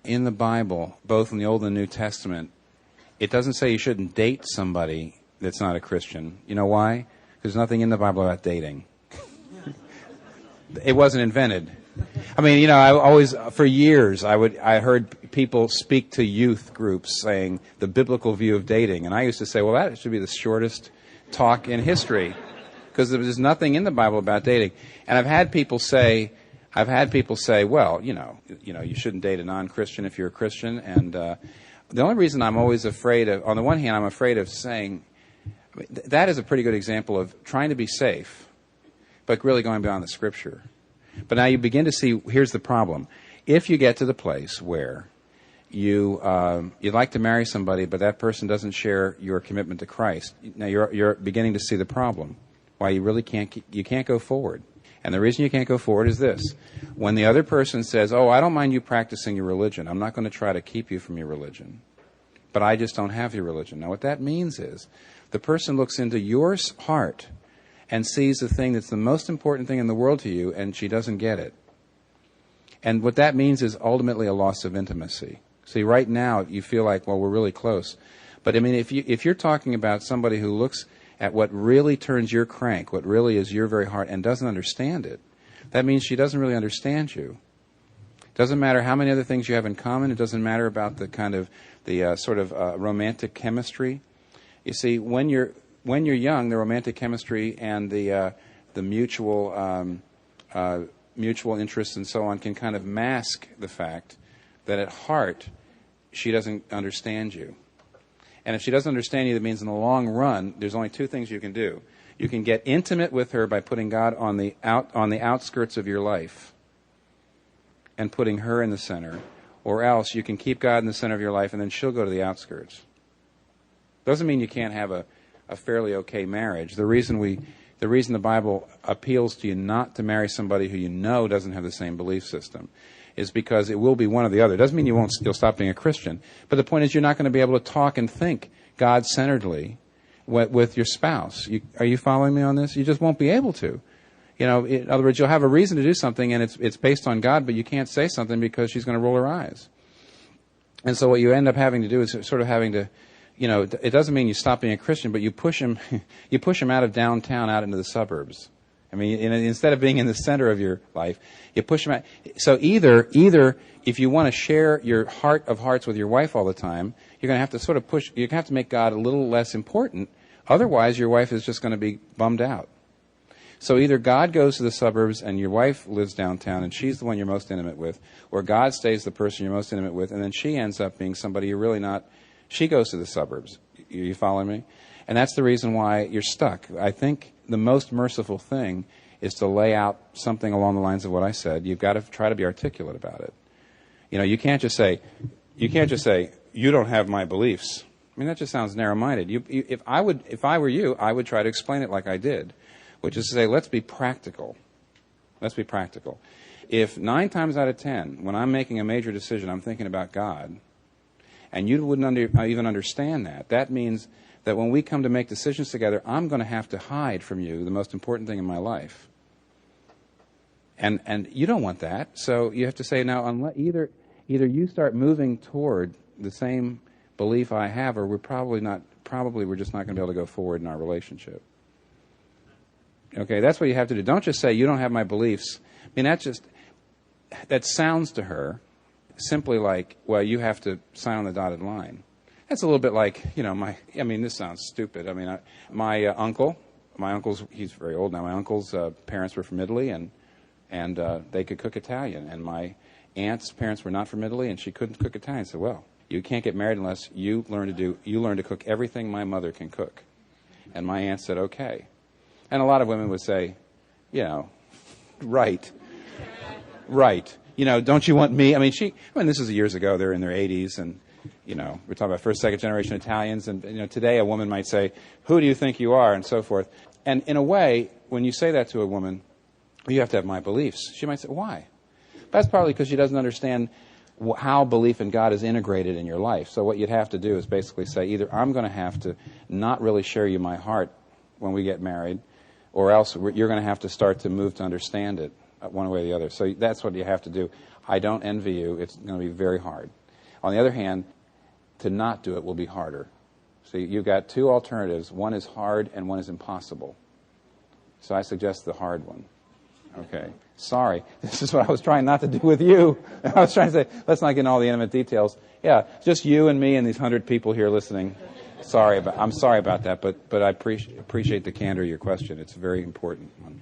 in the Bible, both in the Old and the New Testament, it doesn't say you shouldn't date somebody that's not a Christian. You know why? There's nothing in the Bible about dating. It wasn't invented. I mean, I always, for years, I heard people speak to youth groups saying the biblical view of dating, and I used to say, well, that should be the shortest talk in history, because there's nothing in the Bible about dating. And I've had people say, well, you shouldn't date a non-Christian if you're a Christian. And the only reason I'm always afraid of, on the one hand, I'm afraid of saying, that is a pretty good example of trying to be safe, but really going beyond the Scripture. But now you begin to see, here's the problem. If you get to the place where you'd like to marry somebody, but that person doesn't share your commitment to Christ, now you're beginning to see the problem. Why you can't go forward. And the reason you can't go forward is this. When the other person says, I don't mind you practicing your religion. I'm not going to try to keep you from your religion. But I just don't have your religion. Now what that means is the person looks into your heart and sees the thing that's the most important thing in the world to you, and she doesn't get it. And what that means is ultimately a loss of intimacy. See, right now you feel like, well, we're really close. But I mean, if you're talking about somebody who looks at what really turns your crank, what really is your very heart, and doesn't understand it, that means she doesn't really understand you. It doesn't matter how many other things you have in common. It doesn't matter about the kind of romantic chemistry. You see, when you're young, the romantic chemistry and the mutual interests and so on can kind of mask the fact that at heart she doesn't understand you. And if she doesn't understand you, that means in the long run, there's only two things you can do. You can get intimate with her by putting God on the outskirts of your life and putting her in the center, or else you can keep God in the center of your life and then she'll go to the outskirts. Doesn't mean you can't have a fairly okay marriage. The reason the Bible appeals to you not to marry somebody who you know doesn't have the same belief system is because it will be one or the other. It doesn't mean you'll stop being a Christian. But the point is you're not going to be able to talk and think God-centeredly with your spouse. Are you following me on this? You just won't be able to. In other words, you'll have a reason to do something and it's based on God, but you can't say something because she's going to roll her eyes. And so what you end up having to do is sort of having to, it doesn't mean you stop being a Christian, but you push him out of downtown, out into the suburbs. I mean, instead of being in the center of your life, you push him out. So either if you want to share your heart of hearts with your wife all the time, you're going to have to sort of you're going to have to make God a little less important. Otherwise, your wife is just going to be bummed out. So either God goes to the suburbs and your wife lives downtown and she's the one you're most intimate with, or God stays the person you're most intimate with and then she ends up being somebody you're really not. She goes to the suburbs. You following me? And that's the reason why you're stuck. I think the most merciful thing is to lay out something along the lines of what I said. You've got to try to be articulate about it. You can't just say, you don't have my beliefs. I mean, that just sounds narrow-minded. If I were you, I would try to explain it like I did, which is to say, let's be practical. Let's be practical. If 9 times out of 10, when I'm making a major decision, I'm thinking about God, and you wouldn't even understand that, that means that when we come to make decisions together, I'm going to have to hide from you the most important thing in my life. And you don't want that. So you have to say, now, either you start moving toward the same belief I have, or we're we're just not going to be able to go forward in our relationship. Okay, that's what you have to do. Don't just say, you don't have my beliefs. I mean, that sounds to her simply like, well, you have to sign on the dotted line. That's a little bit like, this sounds stupid. I mean, my uncle's, he's very old now, my uncle's parents were from Italy, and they could cook Italian. And my aunt's parents were not from Italy, and she couldn't cook Italian. So, well, you can't get married unless you learn to cook everything my mother can cook. And my aunt said, okay. And a lot of women would say, right. Don't you want me? I mean, this is years ago. They're in their 80s, and we're talking about first, second generation Italians, and today a woman might say, who do you think you are, and so forth. And in a way, when you say that to a woman, you have to have my beliefs. She might say, why? That's partly because she doesn't understand how belief in God is integrated in your life. So what you'd have to do is basically say, either I'm going to have to not really share you my heart when we get married, or else you're going to have to start to move to understand it one way or the other. So that's what you have to do. I don't envy you. It's going to be very hard. On the other hand, to not do it will be harder. So you've got two alternatives. One is hard and one is impossible. So I suggest the hard one. Okay. Sorry. This is what I was trying not to do with you. I was trying to say, let's not get in all the intimate details. Yeah, just you and me and these 100 people here listening. I'm sorry about that, but I appreciate the candor of your question. It's a very important one.